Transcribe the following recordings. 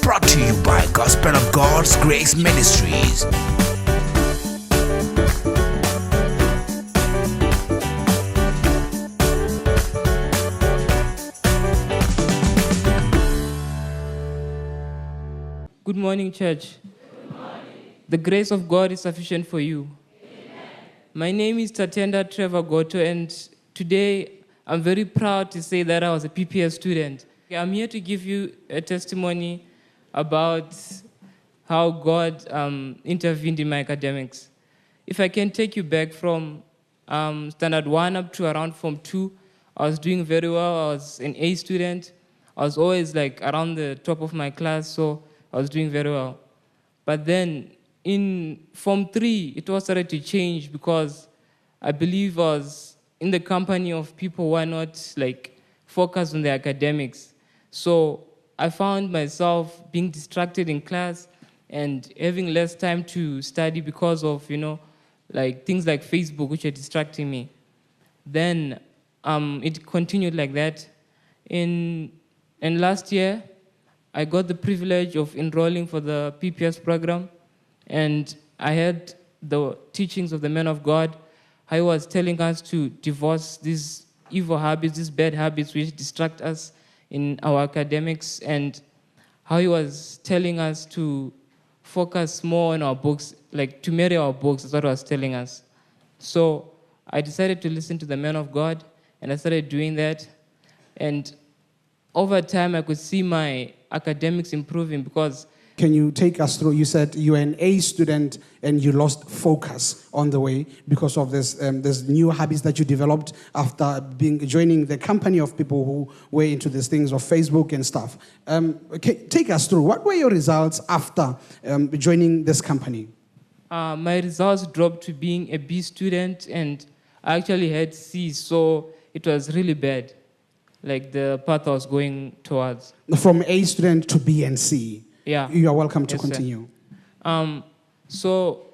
Brought to you by Gospel of God's Grace Ministries. Good morning, church. Good morning. The grace of God is sufficient for you. Amen. My name is Tatenda Trevor Goto, and today I'm very proud to say that I was a PPS student. I'm here to give you a testimony about how God intervened in my academics. If I can take you back from standard 1 up to around Form 2, I was doing very well. I was an A student. I was always like around the top of my class, so I was doing very well. But then in Form 3, it was started to change because I believe I was in the company of people who are not like focused on their academics. So I found myself being distracted in class and having less time to study because of, like things like Facebook, which are distracting me. Then it continued like that. And last year, I got the privilege of enrolling for the PPS program, and I heard the teachings of the man of God, how he was telling us to divorce these evil habits, these bad habits which distract us in our academics, and how he was telling us to focus more on our books, like to marry our books, that's what he was telling us. So I decided to listen to the man of God, and I started doing that. And over time, I could see my academics improving because... Can you take us through? You said you were an A student and you lost focus on the way because of this new habits that you developed after joining the company of people who were into these things of Facebook and stuff. Take us through. What were your results after joining this company? My results dropped to being a B student, and I actually had C's, so it was really bad, like the path I was going towards. From A student to B and C. Yeah. You are welcome to Yes, continue. So,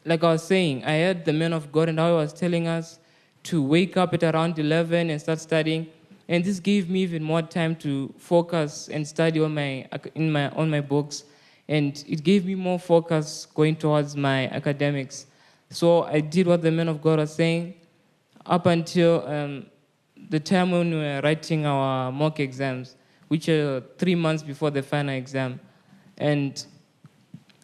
like I was saying, I heard the man of God and how he was telling us to wake up at around 11 and start studying. And this gave me even more time to focus and study on my books. And it gave me more focus going towards my academics. So I did what the man of God was saying up until the time when we were writing our mock exams, which are 3 months before the final exam. And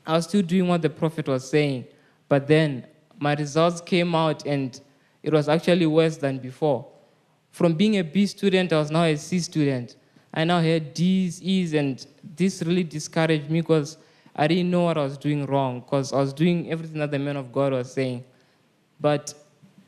I was still doing what the prophet was saying. But then my results came out and it was actually worse than before. From being a B student, I was now a C student. I now had D's, E's, and this really discouraged me because I didn't know what I was doing wrong because I was doing everything that the man of God was saying. But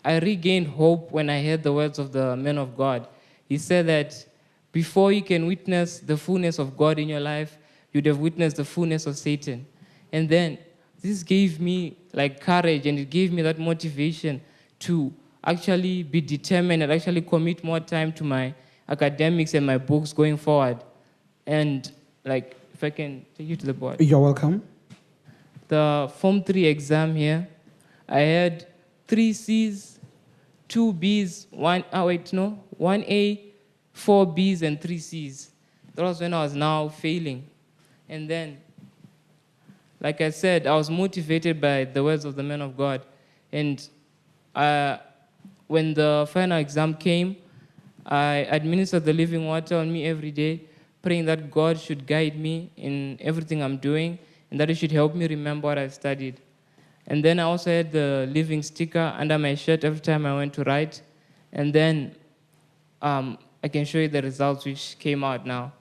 I regained hope when I heard the words of the man of God. He said that before you can witness the fullness of God in your life, you'd have witnessed the fullness of Satan. And then this gave me like courage, and it gave me that motivation to actually be determined and actually commit more time to my academics and my books going forward. And like, if I can take you to the board. You're welcome. The Form 3 exam here, I had 3 C's, 2 B's, 1 A, 4 B's, and 3 C's. That was when I was now failing. And then, like I said, I was motivated by the words of the man of God. And when the final exam came, I administered the living water on me every day, praying that God should guide me in everything I'm doing and that He should help me remember what I studied. And then I also had the living sticker under my shirt every time I went to write. And then I can show you the results which came out now.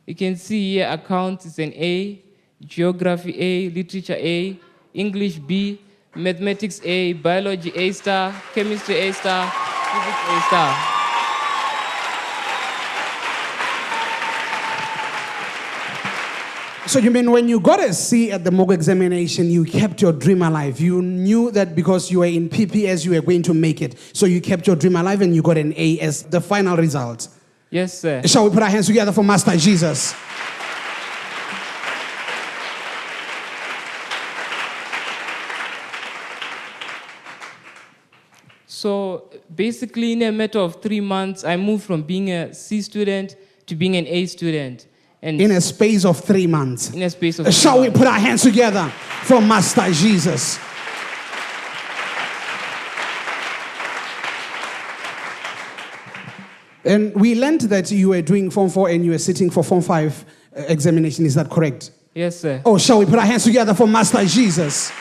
You can see here accounts is an A, geography A, literature A, English B, mathematics A, biology A star, chemistry A star, physics A star. So you mean when you got a C at the mock examination, you kept your dream alive. You knew that because you were in PPS, you were going to make it. So you kept your dream alive and you got an A as the final result. Yes, sir. Shall we put our hands together for Master Jesus? So basically, in a matter of 3 months, I moved from being a C student to being an A student. And In a space of 3 months. in a space of Shall 3 we months. put our hands together for Master Jesus? And we learned that you were doing Form 4 and you were sitting for Form 5 examination. Is that correct? Yes, sir. Oh, shall we put our hands together for Master Jesus?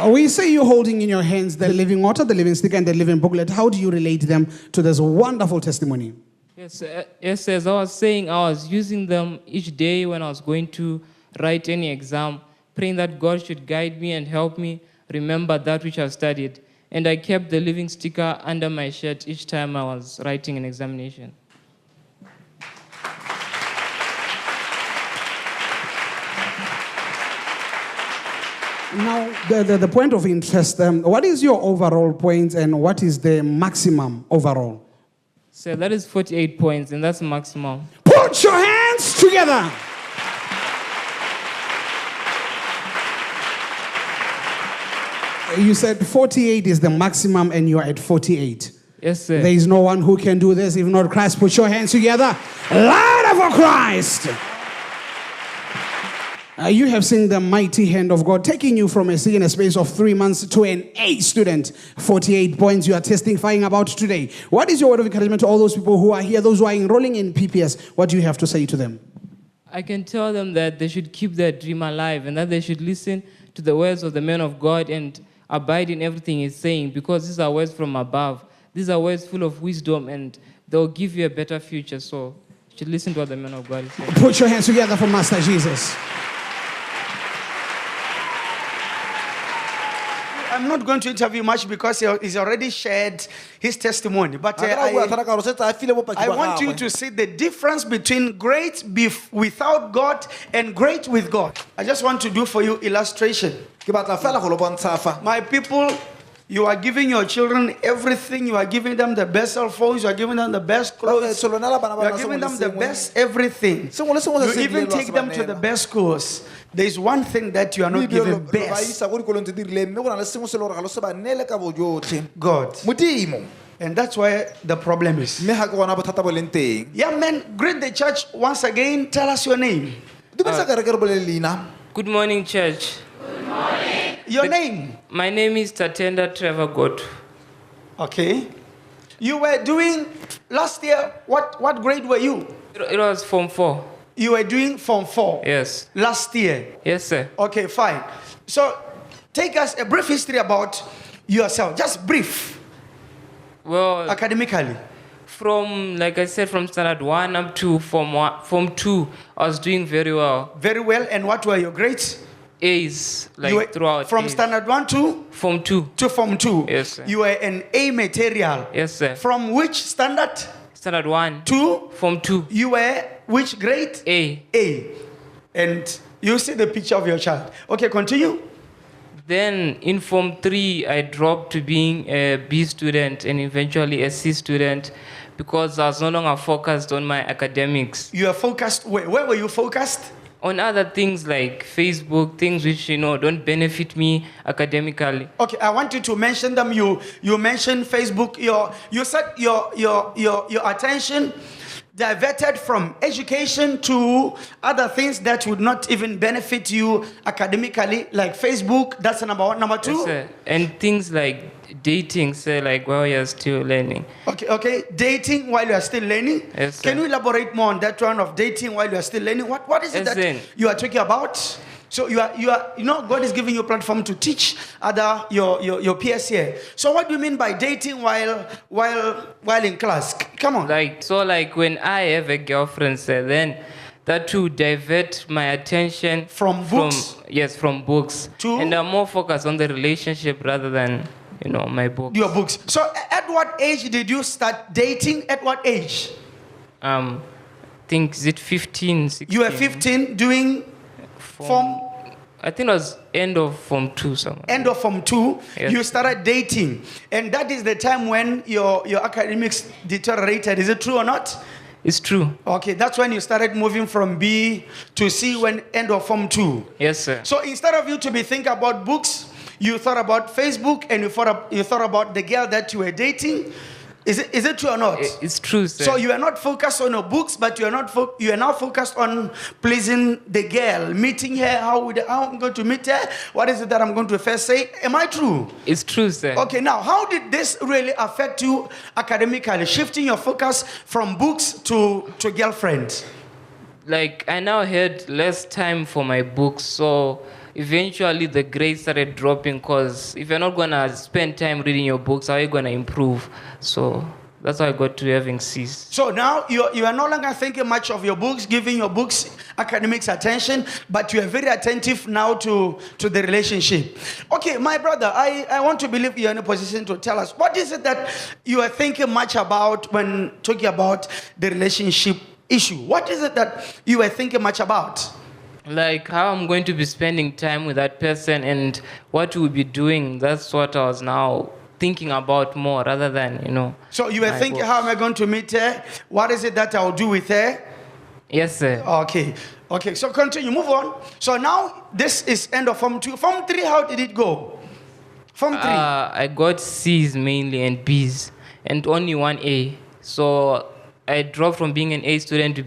We say you're holding in your hands the living water, the living stick, and the living booklet. How do you relate them to this wonderful testimony? Yes, sir. Yes, sir. As I was saying, I was using them each day when I was going to write any exam, praying that God should guide me and help me remember that which I've studied. And I kept the living sticker under my shirt each time I was writing an examination. Now, the point of interest, what is your overall points and what is the maximum overall? So that is 48 points, and that's maximum. Put your hands together. You said 48 is the maximum and you're at 48. Yes, sir. There is no one who can do this if not Christ. Put your hands together. Louder for Christ. You have seen the mighty hand of God taking you from a C in a space of 3 months to an A student. 48 points you are testifying about today. What is your word of encouragement to all those people who are here, those who are enrolling in PPS? What do you have to say to them? I can tell them that they should keep their dream alive and that they should listen to the words of the man of God and abide in everything he's saying, because these are words from above. These are words full of wisdom and they'll give you a better future. So you should listen to what the man of God is saying. Put your hands together for Master Jesus. I'm not going to interview much because he's already shared his testimony. But I want you to see the difference between great without God and great with God. I just want to do for you illustration. My people, you are giving your children everything. You are giving them the best cell phones. You are giving them the best clothes. You are giving them the best everything. You even take them to the best schools. There is one thing that you are not giving best. God. And that's where the problem is. Young men, greet the church once again. Tell us your name. Good morning, church. Good morning. Your name? My name is Tatenda Trevor God. Okay. You were doing last year, what grade were you? It was Form 4. You were doing Form 4? Yes. Last year? Yes, sir. Okay, fine. So, take us a brief history about yourself. Just brief. Well, academically. From, like I said, from standard 1 up to Form 2, I was doing very well. Very well. And what were your grades? A's, like throughout. From A's. standard 1 to? Form 2. To Form 2. Yes, sir. You were an A material. Yes, sir. From which standard? Standard 1. To? Form 2. You were which grade? A. A. And you see the picture of your child. Okay, continue. Then in Form 3, I dropped to being a B student and eventually a C student because I was no longer focused on my academics. You are focused, where were you focused? On other things like Facebook, things which, don't benefit me academically. Okay, I want you to mention them. You mentioned Facebook. You said your attention diverted from education to other things that would not even benefit you academically, like Facebook. That's number one. Number two? Yes, sir. And things like dating, sir, like while you're still learning. Okay. Dating while you are still learning? Yes, sir. Can you elaborate more on that one of dating while you are still learning? What is it that you are talking about? So you are, God is giving you a platform to teach your peers here. So what do you mean by dating while in class? Come on. Like when I have a girlfriend, sir, then that to divert my attention from books. From books. And I'm more focused on the relationship rather than my books. Your books. So at what age did you start dating? At what age? I think is it 15, 16? You were 15 doing Form? I think it was end of Form 2 somewhere. End of Form 2, yes. You started dating. And that is the time when your academics deteriorated. Is it true or not? It's true. Okay, that's when you started moving from B to C when end of Form 2. Yes, sir. So instead of you to be thinking about books, you thought about Facebook and you thought about the girl that you were dating. Is it true or not? It's true, sir. So you are not focused on your books, but you are now focused on pleasing the girl, meeting her. How I'm going to meet her? What is it that I'm going to first say? Am I true? It's true, sir. Okay, now how did this really affect you academically, shifting your focus from books to girlfriend? Like, I now had less time for my books, so eventually the grades started dropping, because if you're not going to spend time reading your books, how are you going to improve? So that's how I got to having C's. So now you are no longer thinking much of your books, giving your books academics attention, but you are very attentive now to the relationship. Okay, my brother, I want to believe you're in a position to tell us, what is it that you are thinking much about when talking about the relationship issue? What is it that you are thinking much about? Like how I'm going to be spending time with that person and what we'll be doing. That's what I was now thinking about more rather than, So you were thinking, how am I going to meet her? What is it that I'll do with her? Yes, sir. Okay, so continue, move on. So now this is end of Form 2. Form 3, how did it go? Form 3? I got C's mainly and B's and only one A. So I dropped from being an A student to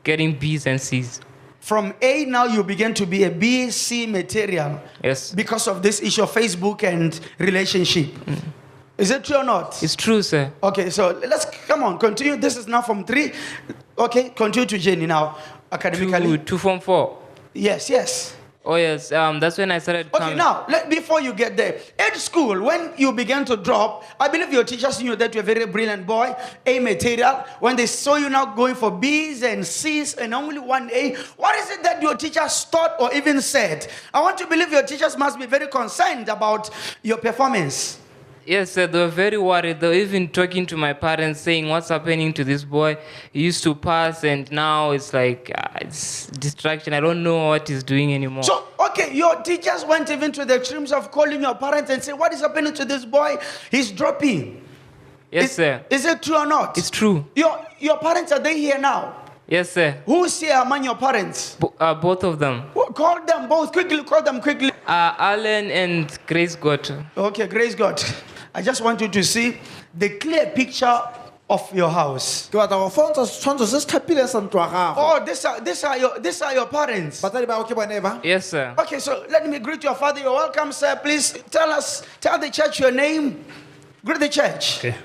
getting B's and C's. From A, now you begin to be a B, C material. Yes. Because of this issue of Facebook and relationship. Is it true or not? It's true, sir. Okay, so let's, come on, continue. This is now Form 3. Okay, continue to Jenny now, academically. To Form 4. Yes. Oh, yes. That's when I started Okay, now, before you get there, at school, when you began to drop, I believe your teachers knew that you're a very brilliant boy, A material. When they saw you now going for B's and C's and only one A, what is it that your teachers thought or even said? I want to believe your teachers must be very concerned about your performance. Yes, sir, they were very worried. They were even talking to my parents saying, what's happening to this boy? He used to pass and now it's like, it's distraction. I don't know what he's doing anymore. So, okay, your teachers went even to the extremes of calling your parents and saying, what is happening to this boy? He's dropping. Yes, sir. Is it true or not? It's true. Your parents, are they here now? Yes, sir. Who's here among your parents? Both of them. Call them both quickly. Call them quickly. Alan and Grace Goto. Okay, Grace Goto. I just want you to see the clear picture of your house. Oh, these are your parents. Yes, sir. Okay, so let me greet your father. You're welcome, sir. Please tell the church your name. Greet the church. Okay.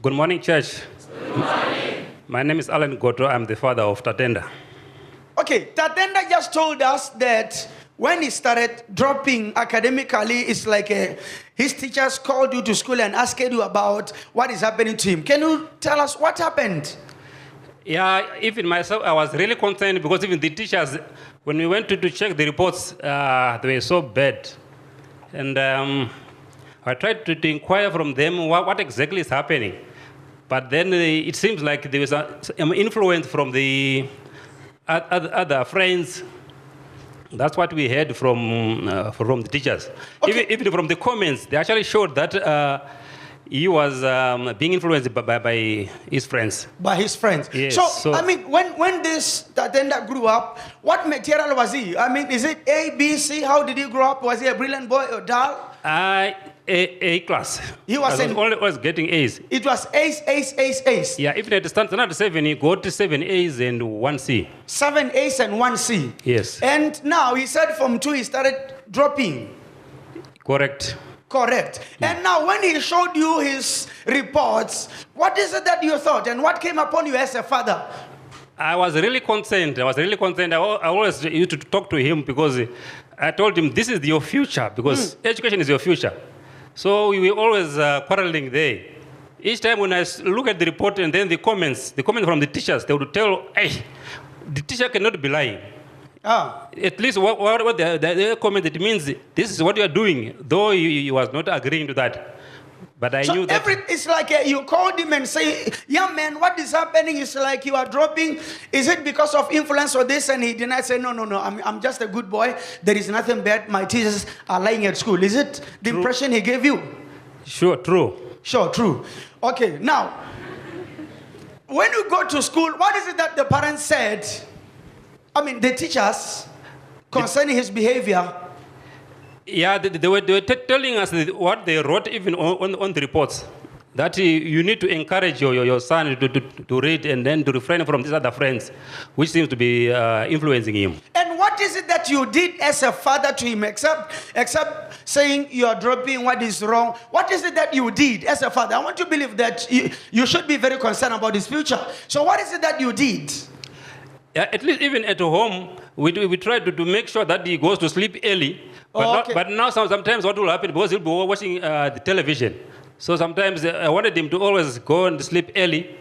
Good morning, church. Good morning. My name is Alan Goto. I'm the father of Tatenda. Okay, Tatenda just told us that when he started dropping academically, it's like his teachers called you to school and asked you about what is happening to him. Can you tell us what happened? Yeah, even myself, I was really concerned because even the teachers, when we went to check the reports, they were so bad. And I tried to inquire from them what exactly is happening. But then it seems like there was an influence from the other friends. That's what we heard from the teachers. Okay. Even from the comments, they actually showed that he was being influenced by his friends. By his friends. Yes, so, I mean, when this Tatenda grew up, what material was he? I mean, is it A, B, C? How did he grow up? Was he a brilliant boy or dull? A class. He was always getting A's. It was A's. Yeah, even at the standard 7, he got 7 A's and 1 C. 7 A's and 1 C. Yes. And now he said from 2 he started dropping. Correct. Yeah. And now when he showed you his reports, what is it that you thought and what came upon you as a father? I was really concerned. I always used to talk to him because I told him this is your future because education is your future. So we were always quarreling there. Each time when I look at the report and then the comments from the teachers, they would tell, hey, the teacher cannot be lying. At least what they comment, it means this is what you are doing, though he was not agreeing to that. But I knew that. It's like you called him and say, young man, what is happening? It's like you are dropping. Is it because of influence or this? And he denied, say, no, I'm just a good boy. There is nothing bad. My teachers are lying at school. Is it the impression he gave you? Sure, true. Okay, now, when you go to school, what is it that the parents said? I mean, the teachers concerning his behavior. Yeah, they were telling us what they wrote even on the reports. that you need to encourage your son to read and then to refrain from these other friends, which seems to be influencing him. And what is it that you did as a father to him, except saying you are dropping what is wrong? What is it that you did as a father? I want to believe that you should be very concerned about his future. So what is it that you did? Yeah, at least even at home, we try to make sure that he goes to sleep early. But now sometimes what will happen, because he'll be watching the television. So sometimes I wanted him to always go and sleep early.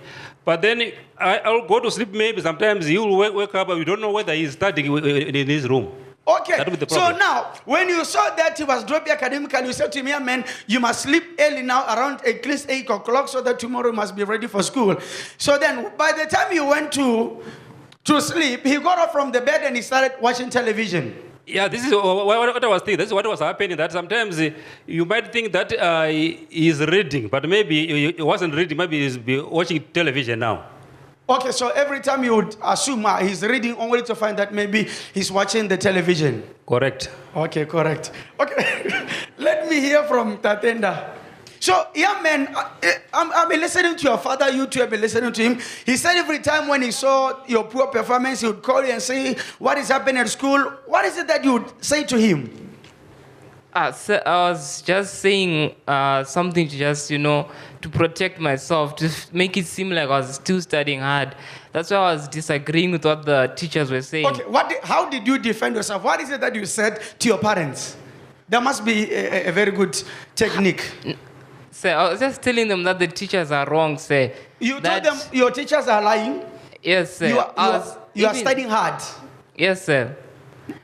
But then I'll go to sleep maybe. Sometimes he'll wake up and we don't know whether he's studying in his room. Okay, That will be the so problem. now, when you saw that he was dropping academically, you said to me, man, you must sleep early now, around at least 8 o'clock, so that tomorrow you must be ready for school. So then, by the time you went to sleep, he got up from the bed and he started watching television. Yeah, this is what I was thinking. This is what was happening. That sometimes you might think that he's reading, but maybe he wasn't reading. Maybe he's watching television now. Okay, so every time you would assume he's reading only to find that maybe he's watching the television. Correct. Okay, correct. Okay, let me hear from Tatenda. So, young man, I've been listening to your father, you too have been listening to him. He said every time when he saw your poor performance, he would call you and say, what is happening at school? What is it that you would say to him? So I was just saying something to just, to protect myself, to make it seem like I was still studying hard. That's why I was disagreeing with what the teachers were saying. Okay, how did you defend yourself? What is it that you said to your parents? There must be a very good technique. Sir, I was just telling them that the teachers are wrong, sir. You told them your teachers are lying? Yes, sir. You are studying hard? Yes, sir.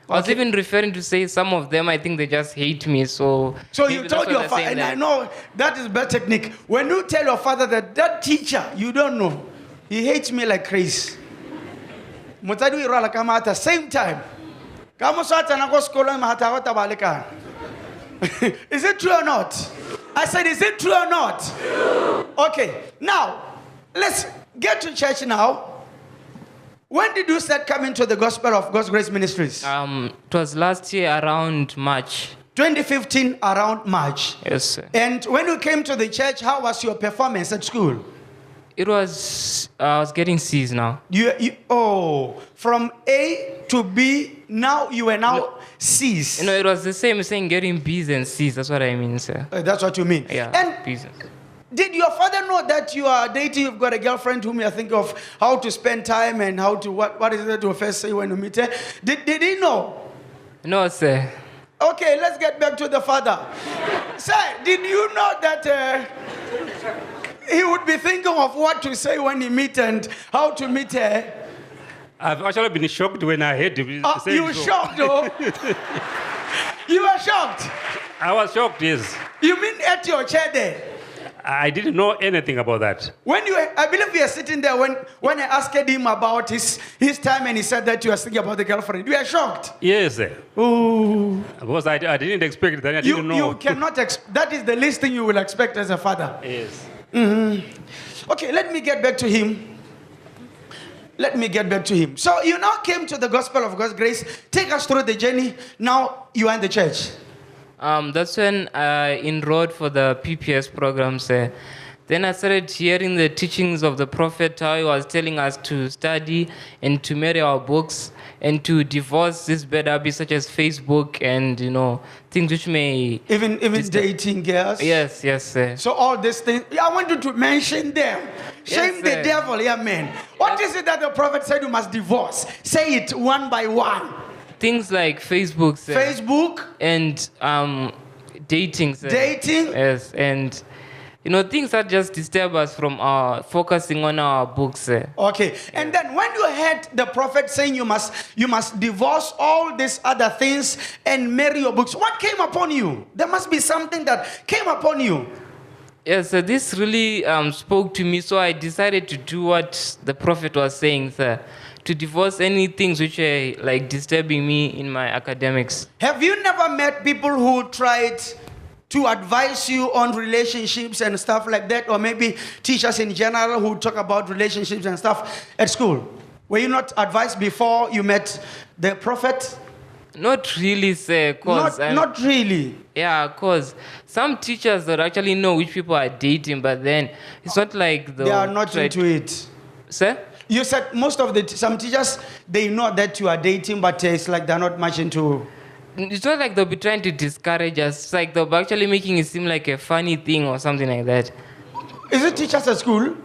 I was even referring to say some of them, I think they just hate me, so you told your father, and I know that is bad technique. When you tell your father that teacher, you don't know, he hates me like crazy. Mutadu irala kama at the same time. Kama sata na go school ma hata wata baleka. Is it true or not? I said, is it true or not? Okay, now, let's get to church now. When did you start coming to the gospel of God's Grace Ministries? It was last year around March. 2015 around March. Yes, sir. And when you came to the church, how was your performance at school? It was, I was getting C's now. From A to B, now you are now C's. It was the same saying getting B's and C's. That's what I mean, sir. That's what you mean. Yeah, and B's. Did your father know that you are dating, you've got a girlfriend whom you think of how to spend time and how to, what is it to first say when you meet her? Did he know? No, sir. Okay, let's get back to the father. Sir, did you know that he would be thinking of what to say when he meet and how to meet her? I've actually been shocked when I heard him say you were shocked, though? You were shocked? I was shocked, yes. You mean at your chair there? I didn't know anything about that. I believe you were sitting there when I asked him about his time and he said that you were thinking about the girlfriend. You were shocked? Yes, sir. Ooh. Because I didn't expect that. I didn't know. You cannot that is the least thing you will expect as a father. Yes. Mm-hmm. Okay, let me get back to him. So you now came to the gospel of God's grace. Take us through the journey. Now you are in the church. That's when I enrolled for the PPS programs. Then I started hearing the teachings of the prophet, how he was telling us to study and to marry our books and to divorce these bad habits such as Facebook and, things which may... Even dating girls? Yes, sir. So all these things, I want you to mention them. Shame the devil, yeah, man. What is it that the prophet said you must divorce? Say it one by one. Things like Facebook, sir. Facebook? And dating, sir. Dating? Yes, and... things that just disturb us from focusing on our books. Okay. And then when you heard the prophet saying you must divorce all these other things and marry your books, what came upon you? There must be something that came upon you. Yes, this really spoke to me, so I decided to do what the prophet was saying, sir. To divorce any things which are disturbing me in my academics. Have you never met people who tried to advise you on relationships and stuff like that, or maybe teachers in general who talk about relationships and stuff at school? Were you not advised before you met the prophet? Not really, sir. Not really. Yeah, cause some teachers that actually know which people are dating, but then it's not like They are not into it. Sir? You said most of some teachers, they know that you are dating, but it's like they're not much into. It's not like they'll be trying to discourage us. It's like they'll be actually making it seem like a funny thing or something like that. Is it teachers at school?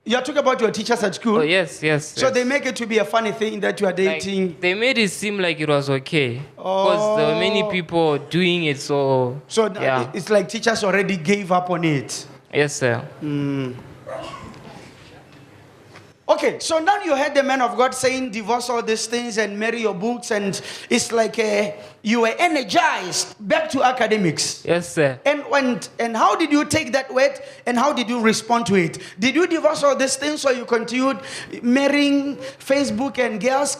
You're talking about your teachers at school? Oh, yes. So they make it to be a funny thing that you are dating? Like, they made it seem like it was okay. Because there were many people doing it, so yeah. It's like teachers already gave up on it. Yes, sir. Okay, so now you heard the man of God saying divorce all these things and marry your books, and it's like you were energized back to academics. Yes, sir. And how did you take that word and how did you respond to it? Did you divorce all these things or you continued marrying Facebook and girls?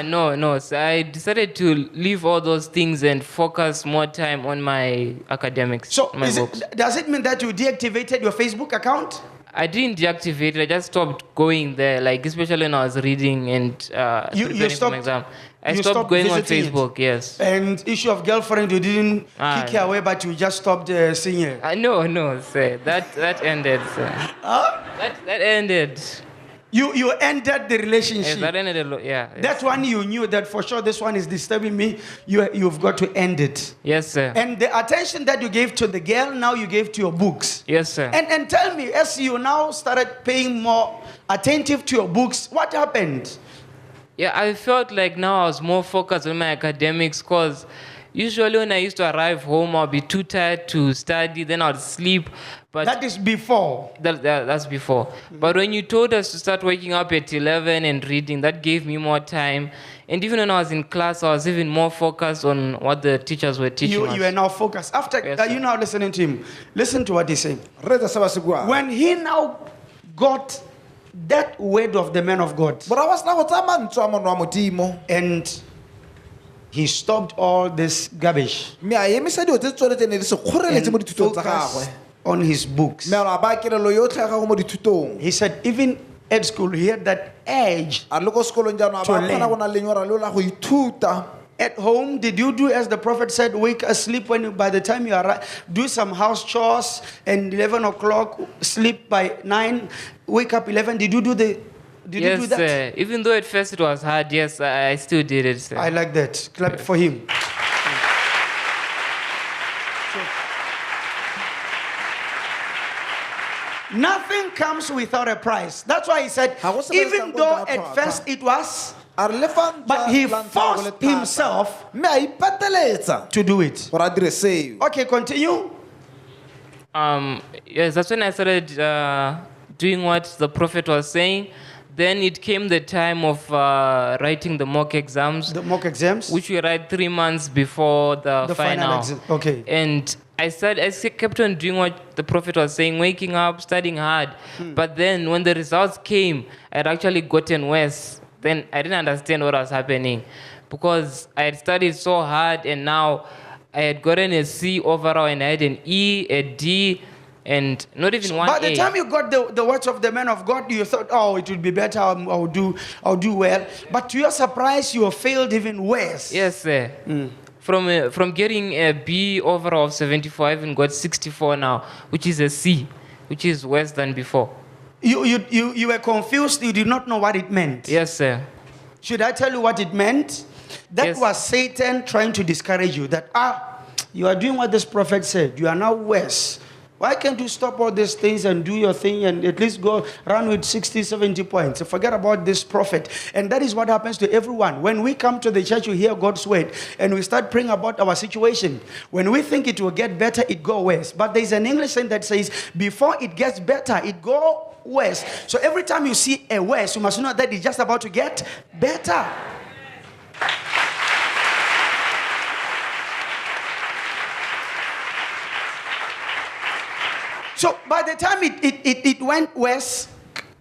No. So I decided to leave all those things and focus more time on my academics. So books. Does it mean that you deactivated your Facebook account? I didn't deactivate it. I just stopped going there, like especially when I was reading and preparing for my exam. I stopped going on Facebook. Yes. And issue of girlfriend, you didn't kick her away, but you just stopped seeing her. No, sir. That ended, sir. Huh? That ended. You ended the relationship. Yes, that ended. Yeah. That one you knew that for sure this one is disturbing me. You've got to end it. Yes, sir. And the attention that you gave to the girl, now you gave to your books. Yes, sir. And tell me, as you now started paying more attentive to your books, what happened? Yeah, I felt like now I was more focused on my academics because usually when I used to arrive home, I'll be too tired to study, then I'll sleep. But that is before. That's before. Mm-hmm. But when you told us to start waking up at 11 and reading, that gave me more time. And even when I was in class, I was even more focused on what the teachers were teaching us. You are now focused. After you now listening to him, listen to what he's saying. When he now got that word of the man of God, and he stopped all this garbage and focused on his books. He said even at school he had that edge to learn. At home, did you do as the prophet said, wake asleep by the time you arrive, do some house chores and 11 o'clock, sleep by 9, wake up 11? Did you do you do that? Sir. Even though at first it was hard, yes, I still did it, sir. I like that. Clap for him. Nothing comes without a price. That's why he said, even though at first it was, but he forced himself to do it. Okay, continue. Yes, that's when I started doing what the prophet was saying. Then it came the time of writing the mock exams. The mock exams? Which we write 3 months before the final exam. Okay. And I kept on doing what the prophet was saying, waking up, studying hard. But then when the results came, I had actually gotten worse. Then I didn't understand what was happening because I had studied so hard and now I had gotten a C overall and I had an E, a D, and not even one A. By the time you got the words of the man of God, you thought, oh, it would be better, I'll do well. But to your surprise, you failed even worse. Yes, sir. From getting a B overall of 74, I even got 64 now, which is a C, which is worse than before. You were confused. You did not know what it meant. Yes, sir. Should I tell you what it meant? That was Satan trying to discourage you. That, you are doing what this prophet said. You are now worse. Why can't you stop all these things and do your thing and at least go run with 60, 70 points? Forget about this prophet. And that is what happens to everyone. When we come to the church, we hear God's word and we start praying about our situation. When we think it will get better, it go worse. But there's an English saying that says, before it gets better, it go worse. So every time you see a worse, you must know that it's just about to get better. So by the time it went worse,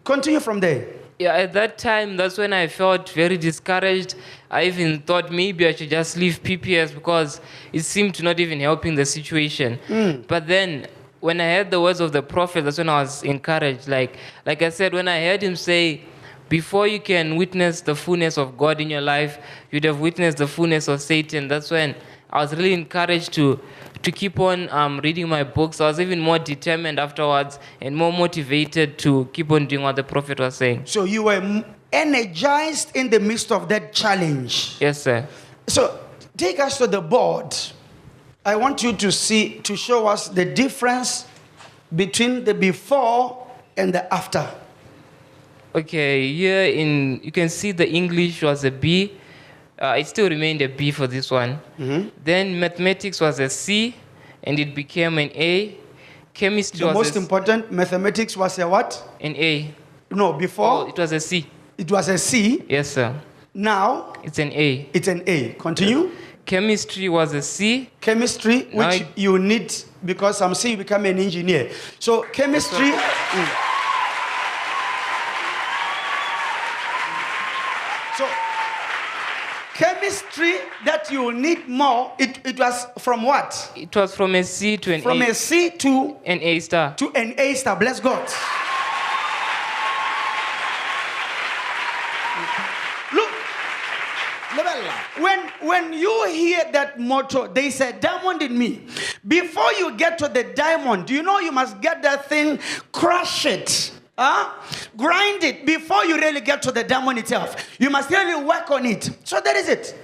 continue from there. Yeah, at that time, that's when I felt very discouraged. I even thought maybe I should just leave PPS because it seemed to not even helping the situation. But then when I heard the words of the prophet, that's when I was encouraged. Like I said, when I heard him say, before you can witness the fullness of God in your life, you'd have witnessed the fullness of Satan. That's when I was really encouraged to keep on reading my books. I was even more determined afterwards and more motivated to keep on doing what the prophet was saying. So you were energized in the midst of that challenge. Yes, sir. So take us to the board. I want you to show us the difference between the before and the after. Okay, here you can see the English was a B. It still remained a B for this one. Mm-hmm. Then mathematics was a C, and it became an A. Chemistry was most important, mathematics was a what? An A. No, before? Oh, it was a C. It was a C. Yes, sir. Now? It's an A. It's an A. Continue. Chemistry was a C. Chemistry, which you need because I'm saying you become an engineer. So chemistry. So chemistry that you need more, it was from what? It was from a C to an from A. From a C to an A star. To an A star. Bless God. Look. When you hear that motto, they say diamond in me. Before you get to the diamond, do you know you must get that thing, crush it. Grind it before you really get to the diamond itself. You must really work on it. So that is it.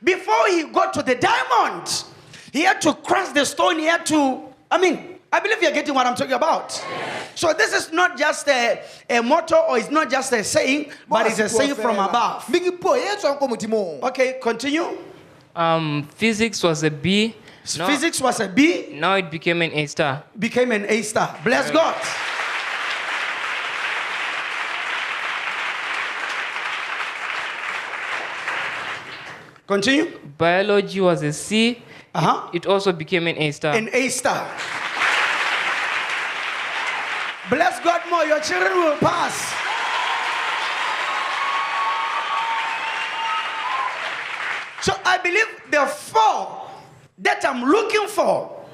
Before he got to the diamond, he had to crush the stone. He had to, I believe you're getting what I'm talking about. So this is not just a motto, or it's not just a saying, but it's a saying from above. Okay, continue. Physics was a B. Physics was a B. Now it became an A star. Became an A star. Bless God. Continue. Biology was a C. It also became an A star. An A star. Bless God more. Your children will pass. So I believe the four that I'm looking for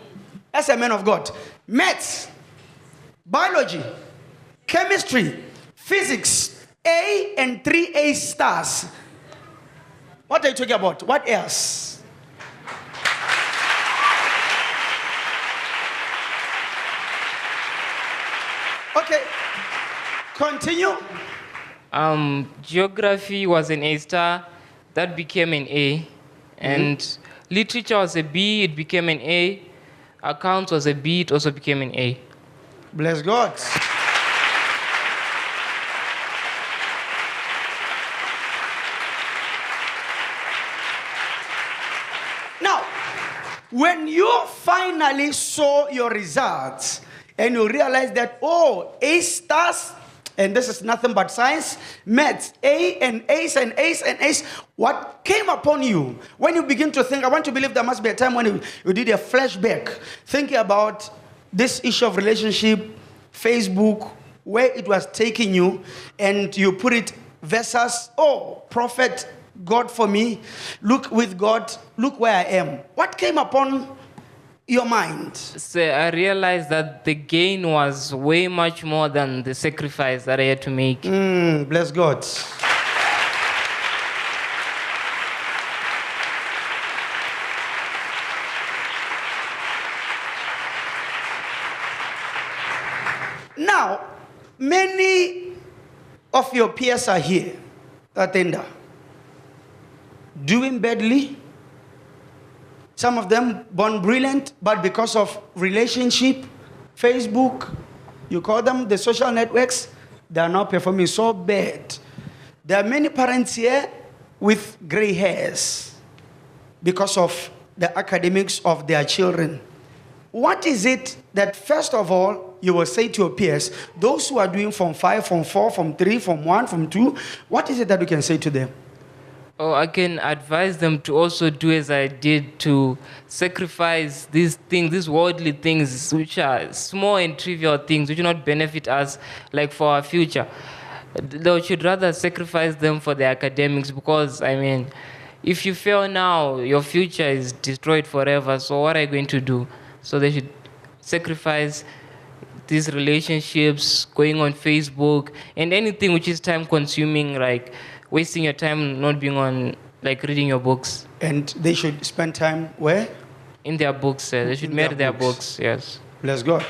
as a man of God: maths, biology, chemistry, physics, A and 3 A stars. What are you talking about? What else? Okay. Continue. Geography was an A star. That became an A. And literature was a B. It became an A. Accounts was a B. It also became an A. Bless God. When you finally saw your results and you realize that, A stars, and this is nothing but science, maths, A and A's and A's and A's, what came upon you when you begin to think? I want to believe there must be a time when you did a flashback, thinking about this issue of relationship, Facebook, where it was taking you, and you put it versus, prophet, God for me, look with God, look where I am. What came upon your mind? So I realized that the gain was way much more than the sacrifice that I had to make. Bless God. Now, many of your peers are here, Tatenda, doing badly. Some of them born brilliant, but because of relationship, Facebook, you call them the social networks, they are now performing so bad. There are many parents here with gray hairs because of the academics of their children. What is it that, first of all, you will say to your peers, those who are doing Form 5, Form 4, Form 3, Form 1, Form 2, what is it that you can say to them? I can advise them to also do as I did, to sacrifice these things, these worldly things, which are small and trivial things, which do not benefit us, like for our future. They should rather sacrifice them for the academics, because, if you fail now, your future is destroyed forever, so what are you going to do? So they should sacrifice these relationships, going on Facebook, and anything which is time consuming, like wasting your time not being on, like reading your books. And they should spend time where? In their books. They should marry their books, yes. Bless God.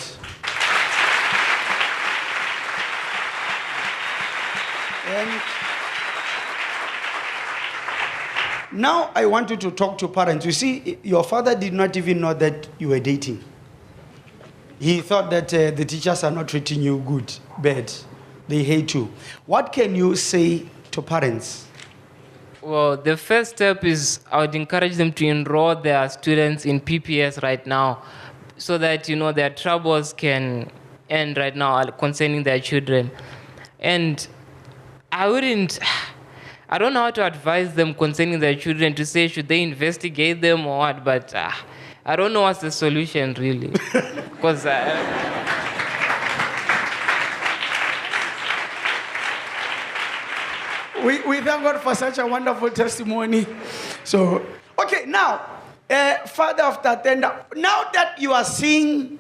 And now I want you to talk to parents. You see, your father did not even know that you were dating. He thought that the teachers are not treating you good, bad. They hate you. What can you say to parents? Well, the first step is I would encourage them to enroll their students in PPS right now so that, their troubles can end right now concerning their children. And I don't know how to advise them concerning their children to say, should they investigate them or what, but I don't know what's the solution really. Because we thank God for such a wonderful testimony. So, okay, now, Father of Tatenda, now that you are seeing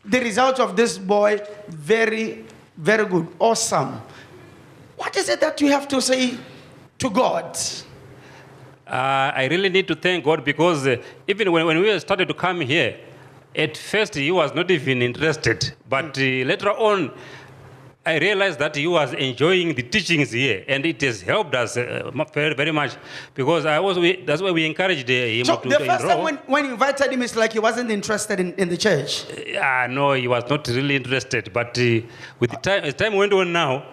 the result of this boy, very, very good, awesome. What is it that you have to say to God? I really need to thank God because even when we started to come here, at first he was not even interested. But later on, I realized that he was enjoying the teachings here, and it has helped us very, very much because that's why we encouraged him so to the first enroll. time when you invited him, it's like he wasn't interested in the church. No, he was not really interested. But with the time, as time went on now,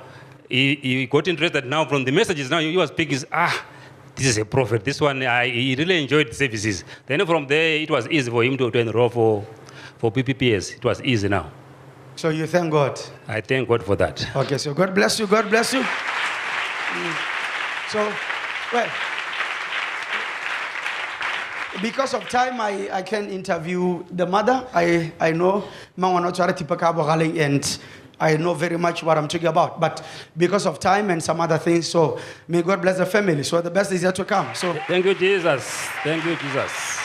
he got interested now from the messages. Now he was speaking, this is a prophet. This one, he really enjoyed the services. Then from there, it was easy for him to enroll for PPS. It was easy now. So you thank God? I thank God for that. Okay, so God bless you. God bless you. So, well, because of time, I can interview the mother. I know and I know very much what I'm talking about. But because of time and some other things, so may God bless the family. So the best is yet to come. So thank you, Jesus. Thank you, Jesus.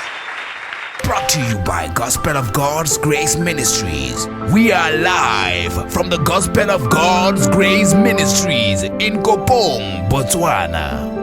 Brought to you by Gospel of God's Grace Ministries. We are live from the Gospel of God's Grace Ministries in Kopong, Botswana.